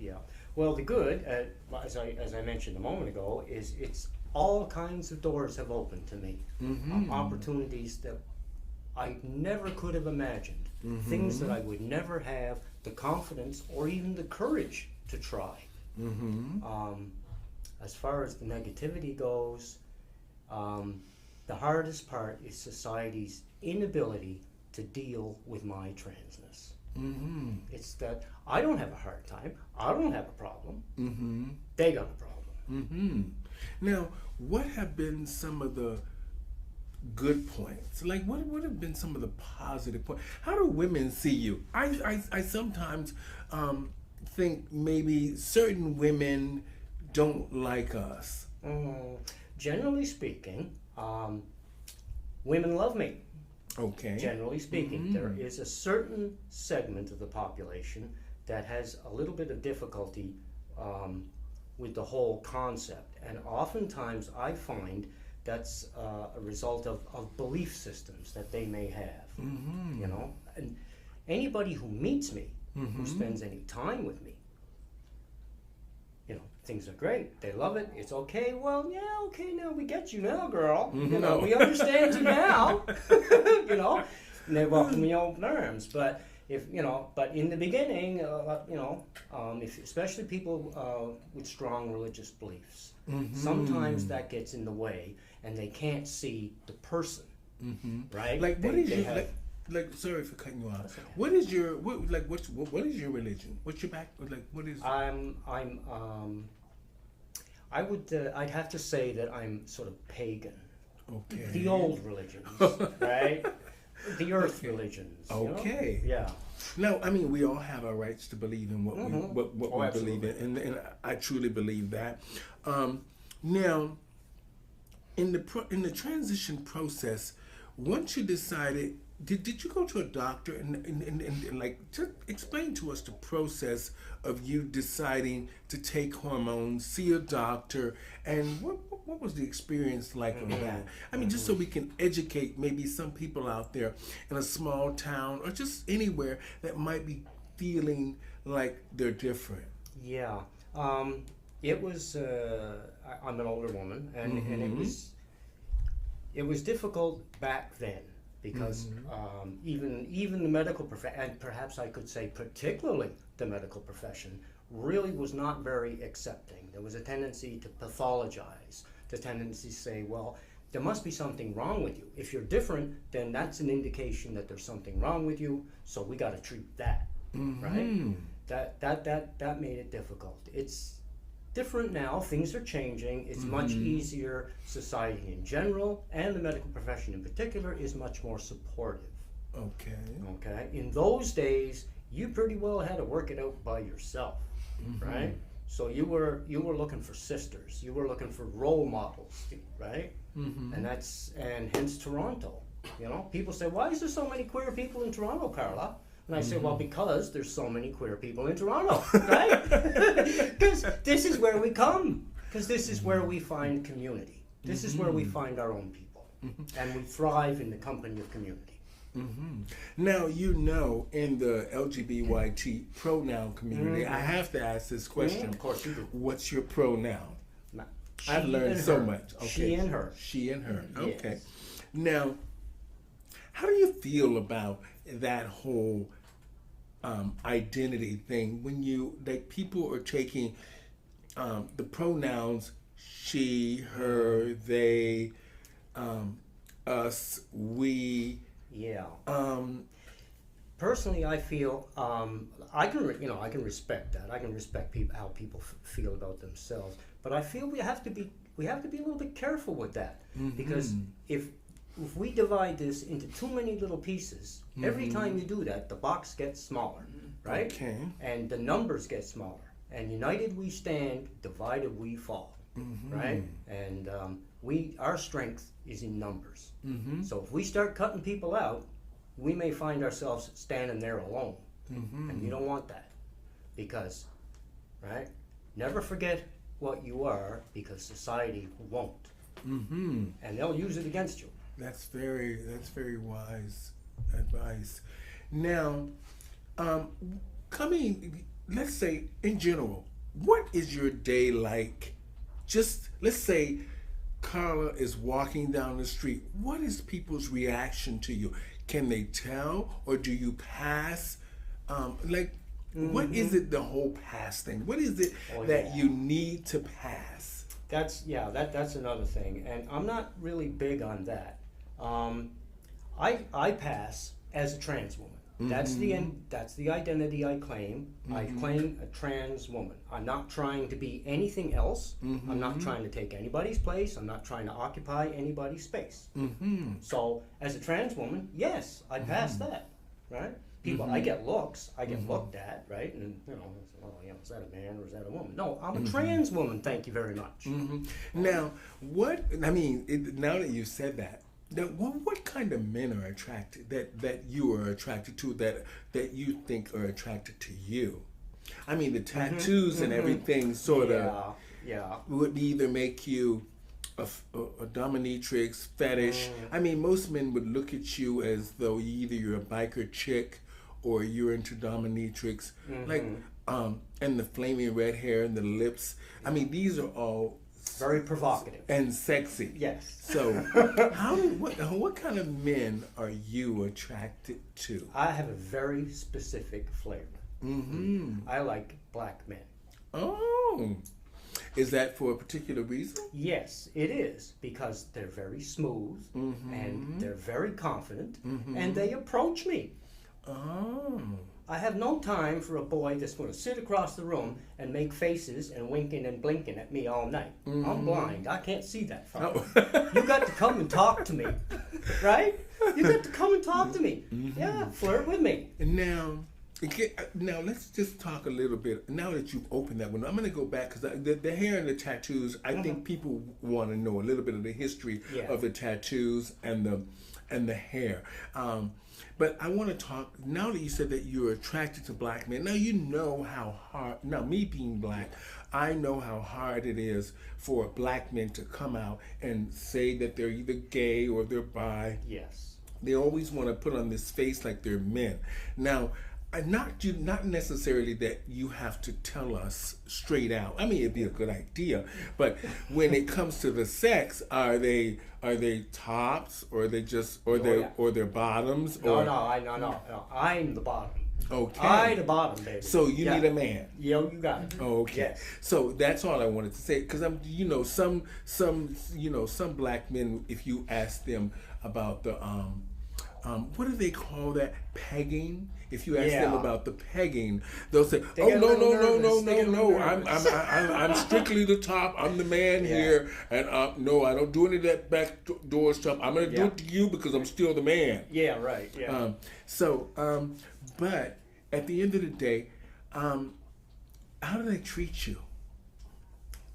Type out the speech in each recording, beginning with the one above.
Yeah. Well, the good, as I mentioned a moment ago, is it's all kinds of doors have opened to me. Opportunities that I never could have imagined. Things that I would never have the confidence or even the courage to try. As far as the negativity goes, the hardest part is society's inability to deal with my transness. It's that I don't have a hard time. I don't have a problem. They got a problem. Now, what have been some of the good points? Like, what have been some of the positive points? How do women see you? I sometimes think maybe certain women don't like us. Generally speaking, women love me. Okay. Generally speaking, there is a certain segment of the population that has a little bit of difficulty with the whole concept, and oftentimes I find that's a result of belief systems that they may have. You know, and anybody who meets me, who spends any time with me, you know, things are great. They love it. It's okay. Well, yeah, okay. Now we get you now, girl. You know, we understand you now. You know, and they welcome me open arms. But if you know, but in the beginning, you know, if especially people with strong religious beliefs, sometimes that gets in the way, and they can't see the person. Right? Like, what is your like? Sorry for cutting you off. Okay. What is your what is your religion? What's your back? Like, what is? I would I'd have to say that I'm sort of pagan. Okay. The old religions, right? The earth religions. Okay. You know? Yeah. No, I mean, we all have our rights to believe in what we we absolutely. believe in, and I truly believe that. Now, in the transition process, once you decided, did you go to a doctor and like, just explain to us the process of you deciding to take hormones, see a doctor, and what was the experience like of that? I mean, just so we can educate maybe some people out there in a small town or just anywhere that might be feeling like they're different. Yeah. It was. I'm an older woman, and it was difficult back then. Because even the medical profession, and perhaps I could say particularly the medical profession, really was not very accepting. There was a tendency to pathologize, the tendency to say, well, there must be something wrong with you. If you're different, then that's an indication that there's something wrong with you, so we got to treat that, right? That made it difficult. It's different now. Things are changing. It's much easier. Society in general and the medical profession in particular is much more supportive. Okay. In those days, you pretty well had to work it out by yourself, right? So you were looking for sisters. You were looking for role models, right? And hence Toronto. You know, people say, why is there so many queer people in Toronto, Carla? And I say, well, because there's so many queer people in Toronto, right? Because this is where we come. Because this is where we find community. This is where we find our own people. And we thrive in the company of community. Now, you know, in the LGBTQ pronoun community, I have to ask this question. Of course you do. What's your pronoun? She I've learned and so her. much. Okay. She and her. She and her. Okay. Yes. Now, how do you feel about that whole identity thing when you, like, people are taking the pronouns she, her, they, us, we? Yeah. Personally, I feel I can respect that. I can respect how people feel about themselves. But I feel we have to be a little bit careful with that, because if we divide this into too many little pieces, every time you do that, the box gets smaller, right? Okay. And the numbers get smaller. And united we stand, divided we fall, right? And our strength is in numbers. So if we start cutting people out, we may find ourselves standing there alone. And you don't want that. Because, right? Never forget what you are, because society won't. And they'll use it against you. That's very wise advice. Now, let's say in general, what is your day like? Just let's say Karla is walking down the street. What is people's reaction to you? Can they tell, or do you pass? What is it? The whole pass thing. What is it that you need to pass? That's another thing, and I'm not really big on that. I pass as a trans woman. That's the identity I claim. I claim a trans woman. I'm not trying to be anything else. I'm not trying to take anybody's place. I'm not trying to occupy anybody's space. So as a trans woman, yes, I pass that, right? People, I get looks. I get looked at, right? And is that a man or is that a woman? No, I'm a trans woman. Thank you very much. Now, now that you said that. Now, what kind of men are attracted that you are attracted to that you think are attracted to you? I mean, the tattoos and everything sort of would either make you a dominatrix fetish. I mean, most men would look at you as though either you're a biker chick or you're into dominatrix, and the flaming red hair and the lips. I mean, these are all very provocative and sexy. Yes. So, what kind of men are you attracted to? I have a very specific flavor. I like black men. Oh, is that for a particular reason? Yes, it is, because they're very smooth and they're very confident and they approach me. Oh. I have no time for a boy that's going to sit across the room and make faces and winking and blinking at me all night. I'm blind. I can't see that far. You got to come and talk to me, right? You got to come and talk to me. Yeah, flirt with me. Now let's just talk a little bit. Now that you've opened that window, I'm going to go back because the hair and the tattoos. I think people want to know a little bit of the history of the tattoos and the hair. But I want to talk, now that you said that you're attracted to black men, now you know how hard, now me being black, I know how hard it is for black men to come out and say that they're either gay or they're bi. Yes. They always want to put on this face like they're men. Now, not necessarily that you have to tell us straight out. I mean, it'd be a good idea, but when it comes to the sex, are they tops or are they just or they're bottoms? No, I'm the bottom. Okay. I the bottom, baby. So you need a man. Yeah, you got it. Okay. Yes. So that's all I wanted to say, because some black men, if you ask them about the what do they call that? Pegging. If you ask them about the pegging, they'll say, no. I'm strictly the top. I'm the man here, and no, I don't do any of that back door stuff. I'm gonna do it to you because I'm still the man. Yeah, right. Yeah. But at the end of the day, how do they treat you?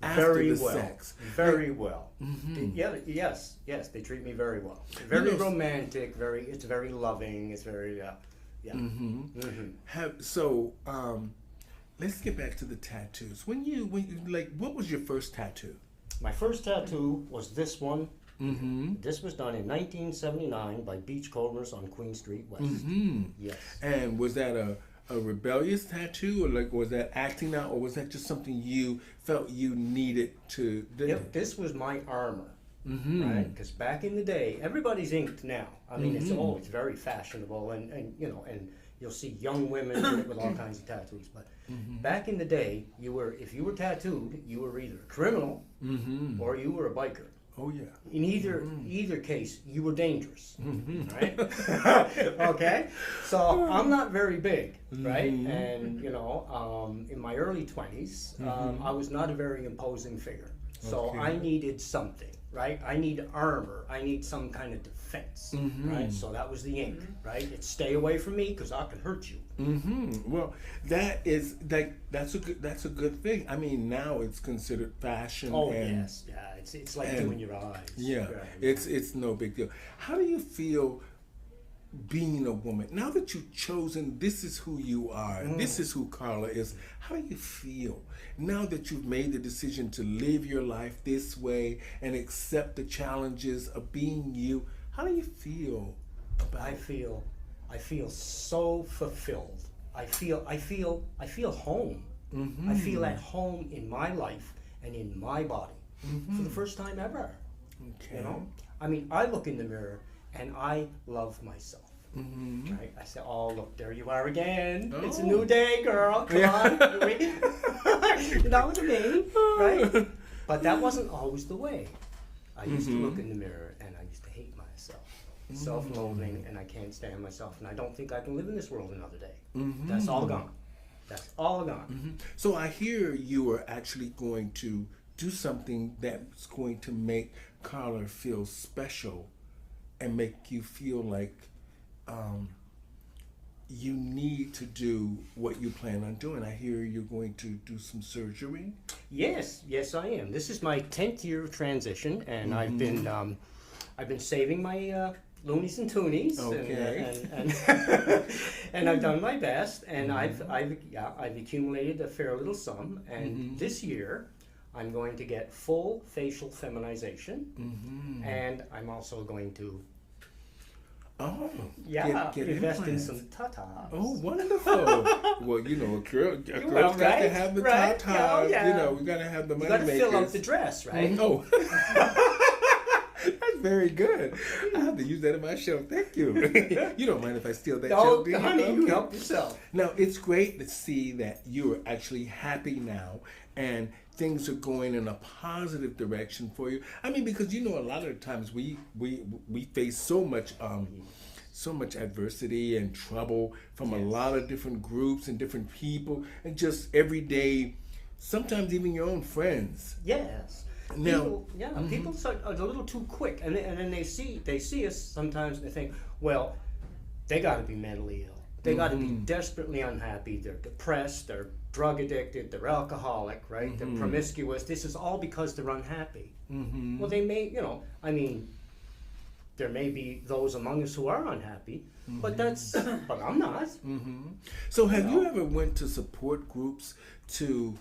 Very well. Sex. Very well. Yes, they treat me very well. Very romantic. It's very loving. It's very let's get back to the tattoos. When you what was your first tattoo? My first tattoo was this one. This was done in 1979 by Beachcombers on Queen Street West. Yes. And was that a rebellious tattoo, or was that acting out, or was that just something you felt you needed to do? This was my armor, right? Because back in the day, everybody's inked now. I mean, it's very fashionable, and you'll see young women with all kinds of tattoos. But back in the day, if you were tattooed, you were either a criminal or you were a biker. Oh yeah. In either case, you were dangerous, right? Okay, so I'm not very big, right? And in my early 20s, I was not a very imposing figure. So I needed something, right? I need armor. I need some kind of defense, right? So that was the ink, right? It's stay away from me because I can hurt you. Well, that's a good thing. I mean, now it's considered fashion. Oh yes, yeah. It's like doing your eyes. Yeah, right. It's no big deal. How do you feel being a woman now that you've chosen? This is who you are. This is who Karla is. How do you feel now that you've made the decision to live your life this way and accept the challenges of being you? How do you feel about I feel so fulfilled. I feel home. I feel at home in my life and in my body for the first time ever. Okay. You know, I mean, I look in the mirror and I love myself. Right? I say, oh, look, there you are again. Oh. It's a new day, girl. Come on. You know what I mean? Right? But that wasn't always the way. I used to look in the mirror and I used to hate myself. Self-loathing, and I can't stand myself, and I don't think I can live in this world another day. That's all gone. That's all gone. So I hear you are actually going to do something that's going to make KARLA feel special and make you feel like you need to do what you plan on doing. I hear you're going to do some surgery. Yes, I am. This is my 10th year of transition, and I've been saving my loonies and toonies, Okay. and I've done my best, and I've accumulated a fair little sum, and this year I'm going to get full facial feminization, and I'm also going to get implants. invest in some tatas. Oh, wonderful. Well, you know, a girl's got to have the right? tatas. Yeah. You know, we got to have the money You got to makers. fill out the dress, right? Oh. That's very good. I have to use that in my show. Thank you. You don't mind if I steal that Oh, show, do you? honey, you Okay. help yourself. Now, it's great to see that you are actually happy now and things are going in a positive direction for you. I mean, because you know, a lot of the times we face so much adversity and trouble from a lot of different groups and different people, and just every day, sometimes even your own friends. Yes. Now, People are a little too quick, and then they see us sometimes and they think, well, they got to be mentally ill. They got to be desperately unhappy. They're depressed. They're drug addicted. They're alcoholic, right? They're promiscuous. This is all because they're unhappy. Well, they may, I mean, there may be those among us who are unhappy, but I'm not. So, have you ever went to support groups to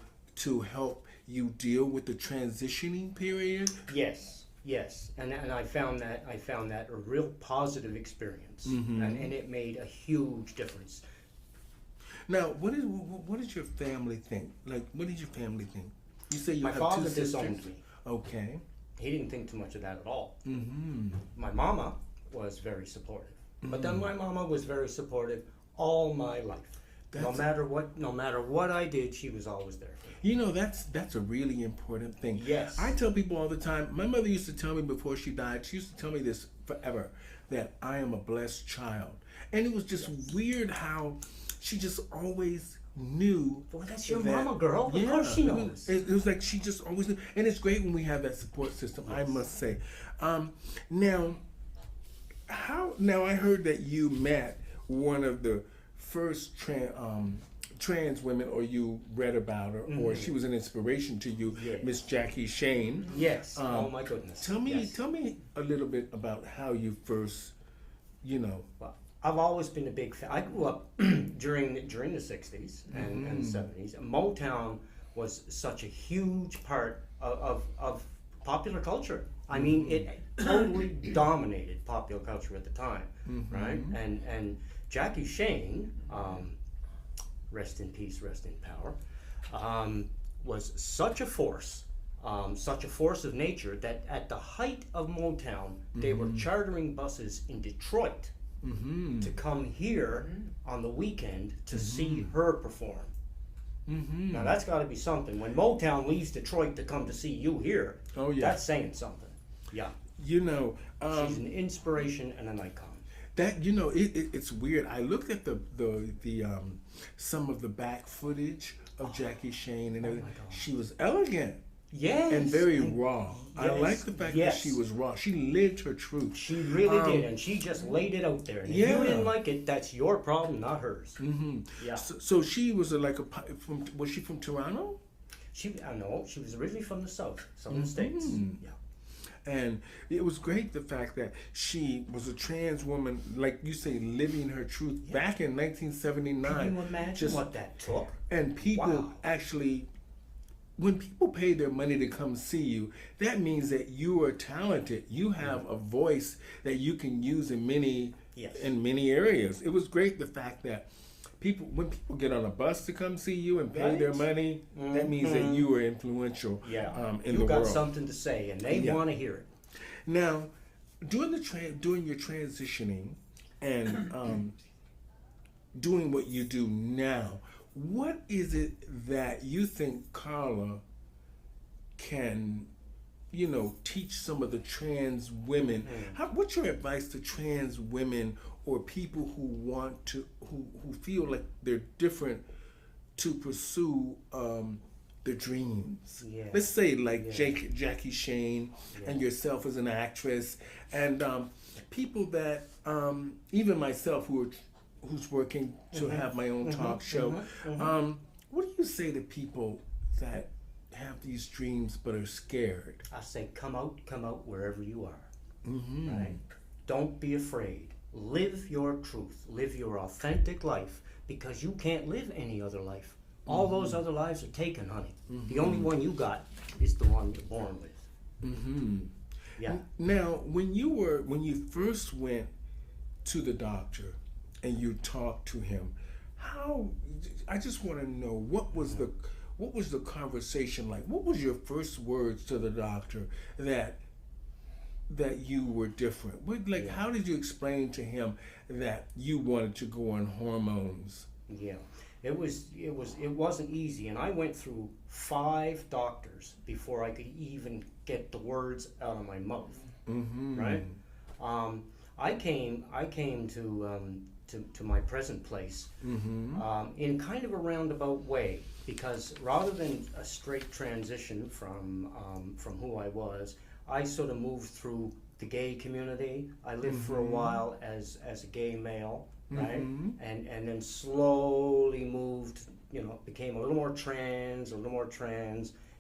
help you deal with the transitioning period? Yes, and I found that a real positive experience, and it made a huge difference. Now, what did your family think? Like, what did your family think? You say you My have father two sisters. disowned me. Okay. He didn't think too much of that at all. My mama was very supportive, but then my mama was very supportive all my life. No matter what I did, she was always there for me. You know, that's a really important thing. Yes. I tell people all the time, my mother used to tell me before she died, she used to tell me this forever, that I am a blessed child. And it was just weird how she just always knew. Well, that's your mama, girl. Of course she knows. It was like she just always knew. And it's great when we have that support system, I must say. Now I heard that you met one of the first trans women, or you read about her, or she was an inspiration to you, Miss Jackie Shane. Yes. Oh my goodness. Tell me a little bit about how you first, Well, I've always been a big fan. I grew up during the 60s and 70s. Motown was such a huge part of popular culture. I mean, it totally dominated popular culture at the time, right? And Jackie Shane, rest in peace, rest in power, was such a force of nature that at the height of Motown, they were chartering buses in Detroit to come here on the weekend to see her perform. Now that's got to be something. When Motown leaves Detroit to come to see you here, that's saying something. Yeah. She's an inspiration and an icon. That it's weird. I looked at the some of the back footage of Jackie Shane and everything. She was elegant. Yes. And very raw. Yes. I like the fact that she was raw. She lived her truth. She really did, and she just laid it out there. And if you didn't like it, that's your problem, not hers. Yeah. So she was was she from Toronto? No, she was originally from the southern states. Yeah. And it was great the fact that she was a trans woman, like you say, living her truth back in 1979. Can you imagine what that took? And people actually, when people pay their money to come see you, that means that you are talented. You have a voice that you can use in many areas. It was great the fact that when people get on a bus to come see you and pay Right. their money, that means that you are influential in you the got world. something to say, and they want to hear it. Now, during your transitioning and doing what you do now, what is it that you think KARLA can, teach some of the trans women? What's your advice to trans women or people who want to, who feel like they're different to pursue their dreams? Yeah. Let's say like Jackie Shane and yourself as an actress, and people that even myself who's working to have my own talk show. What do you say to people that have these dreams but are scared? I say, come out wherever you are. Right? Don't be afraid. Live your truth. Live your authentic life, because you can't live any other life. All those other lives are taken, honey. The only one you got is the one you're born with. Yeah. Now, when you first went to the doctor and you talked to him, I just want to know, what was the conversation like? What was your first words to the doctor that you were different? How did you explain to him that you wanted to go on hormones? Yeah. It wasn't easy, and I went through 5 doctors before I could even get the words out of my mouth. Right? I came to my present place in kind of a roundabout way, because rather than a straight transition from who I was, I sort of moved through the gay community. I lived for a while as a gay male, right? And then slowly moved, became a little more trans,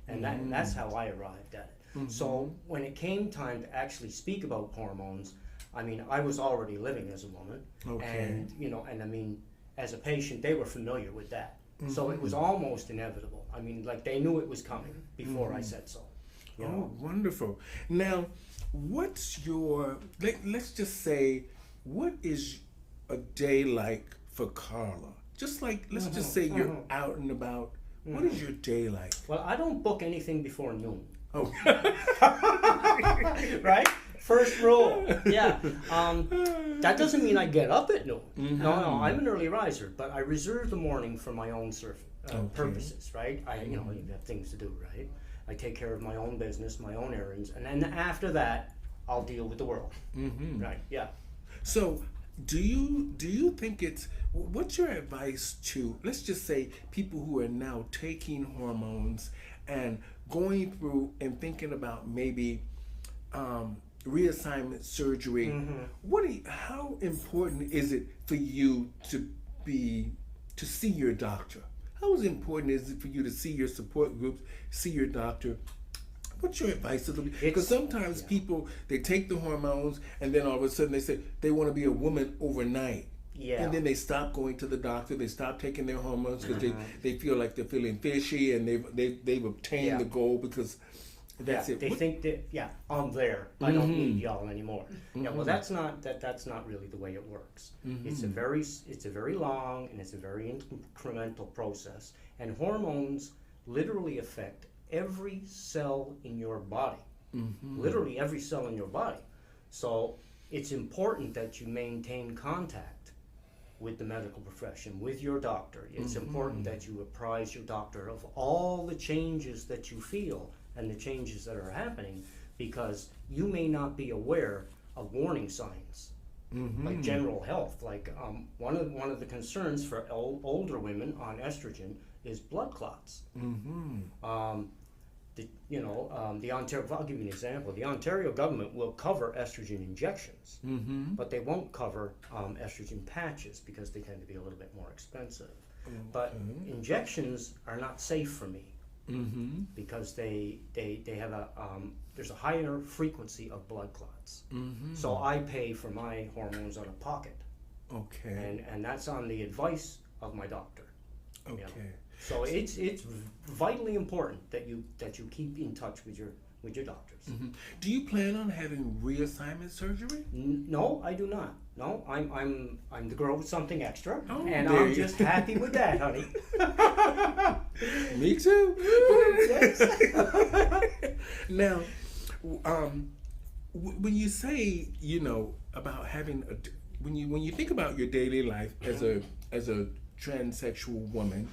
and that's how I arrived at it. So when it came time to actually speak about hormones, I mean, I was already living as a woman, and I mean, as a patient, they were familiar with that. So it was almost inevitable. I mean, like, they knew it was coming before I said so. Oh, wonderful. Now, what's your, let's just say, what is a day like for KARLA? Just like, let's just say you're out and about. What is your day like? Well, I don't book anything before noon. Oh. Right? First rule. Yeah. That doesn't mean I get up at noon. No, I'm an early riser, but I reserve the morning for my own purposes, right? You have things to do, right? I take care of my own business, my own errands, and then after that, I'll deal with the world. Right? Yeah. So, do you think what's your advice to, let's just say, people who are now taking hormones and going through and thinking about maybe reassignment surgery? How important is it for you to see your doctor? How important is it for you to see your support groups, see your doctor? What's your advice to them? Because sometimes people, they take the hormones and then all of a sudden they say they want to be a woman overnight. Yeah. And then they stop going to the doctor. They stop taking their hormones because they feel like they're feeling fishy, and they've obtained the goal because that's it. They think that I'm there. I don't need y'all anymore. Yeah. Well, that's not really the way it works. It's a very long and it's a very incremental process. And hormones literally affect every cell in your body. Literally every cell in your body. So it's important that you maintain contact with the medical profession, with your doctor. It's important that you apprise your doctor of all the changes that you feel and the changes that are happening, because you may not be aware of warning signs, like general health. Like one of the concerns for older women on estrogen is blood clots. The Ontario, I'll give you an example. The Ontario government will cover estrogen injections, but they won't cover estrogen patches because they tend to be a little bit more expensive. But injections are not safe for me because they have there's a higher frequency of blood clots. So I pay for my hormones out of pocket. Okay. And that's on the advice of my doctor. Okay. So it's vitally important that you keep in touch with your doctors. Do you plan on having reassignment surgery? No, I do not. No, I'm the girl with something extra, Oh, and there I'm you- just happy with that, honey. Me too. Yes. Now, when you say, about having when you think about your daily life as a transsexual woman,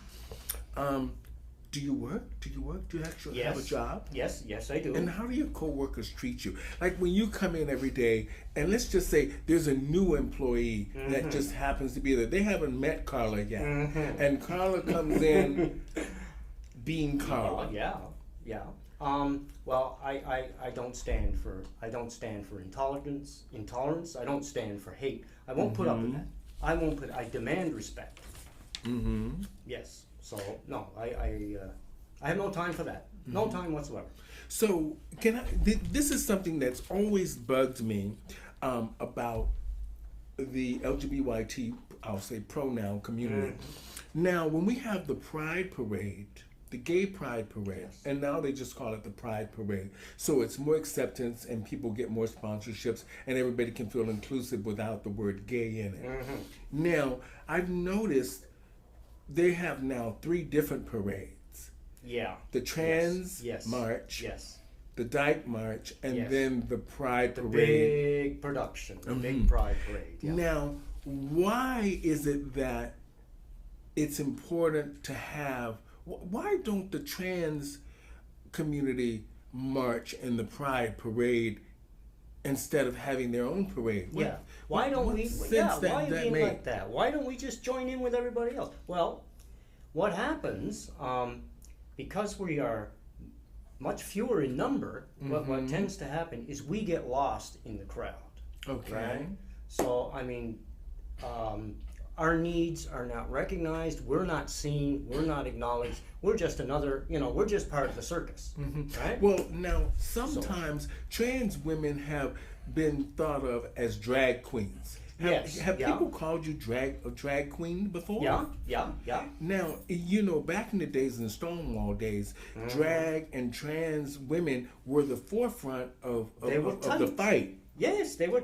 do you work? Do you actually have a Yes. job? Yes, I do. And how do your coworkers treat you? Like when you come in every day, and let's just say there's a new employee that just happens to be there. They haven't met Carla yet, and Carla comes in being Carla. Yeah. Well, I don't stand for intolerance. I don't stand for hate. I won't put up with that. I demand respect. Mm-hmm. Yes. So no, I have no time for that. No time whatsoever. So this is something that's always bugged me about the LGBT, I'll say, pronoun community. Now, when we have the Pride Parade, the Gay Pride Parade, and now they just call it the Pride Parade, so it's more acceptance and people get more sponsorships and everybody can feel inclusive without the word gay in it. Now, I've noticed they have now 3 different parades. Yeah. The Trans Yes. March, Yes. the Dyke March, and Yes. then the Pride The Parade. big production, the big Pride Parade. Yeah. Now, why is it that it's important to have? Why don't the trans community march in the Pride Parade instead of having their own parade? Yeah. Why don't what we? sense Yeah. that Why are you that being make? like that? Why don't we just join in with everybody else? Well, what happens? Because we are much fewer in number, what tends to happen is we get lost in the crowd. Okay. Right? So I mean, our needs are not recognized. We're not seen. We're not acknowledged. We're just another. We're just part of the circus. Right? Well, now sometimes trans women have been thought of as drag queens. Have Yeah. people called you a drag queen before? Yeah. Now, back in the days, in the Stonewall days, drag and trans women were the forefront of They were the tight. fight. Yes, they were